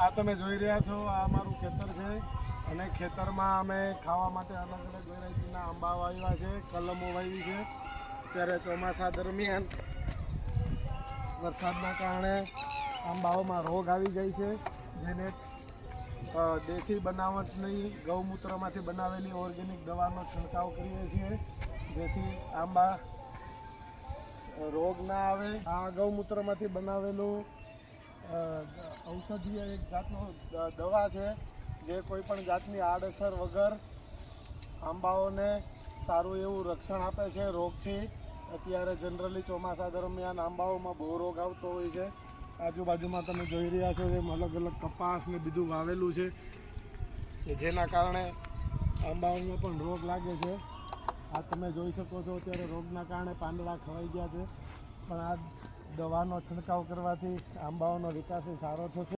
આ તમે જોઈ રહ્યા છો, આ અમારું ખેતર છે અને ખેતરમાં અમે ખાવા માટે અલગ અલગ વેરાયટીના આંબા વાવ્યા છે, કલમો વાવી છે. ત્યારે ચોમાસા દરમિયાન વરસાદના કારણે આંબાઓમાં રોગ આવી જાય છે, જેને દેશી બનાવટની ગૌમૂત્રમાંથી બનાવેલી ઓર્ગેનિક દવાનો છંટકાવ કરીએ છીએ, જેથી આંબા રોગ ના આવે. આ ગૌમૂત્રમાંથી બનાવેલું ઔષધીય એક જાતનો દવા છે, જે કોઈ પણ જાતની આડઅસર વગર આંબાઓને સારું એવું રક્ષણ આપે છે રોગથી. અત્યારે જનરલી ચોમાસા દરમિયાન આંબાઓમાં બહુ રોગ આવતો હોય છે. આજુબાજુમાં તમે જોઈ રહ્યા છો એમ અલગ અલગ કપાસ ને બીજું વાવેલું છે, કે જેના કારણે આંબાઓમાં પણ રોગ લાગે છે. આ તમે જોઈ શકો છો, અત્યારે રોગના કારણે પાંદડા ખવાઈ ગયા છે, પણ આ દવાનો છંટકાવ કરવાથી આંબાઓનો વિકાસ સારો થશે.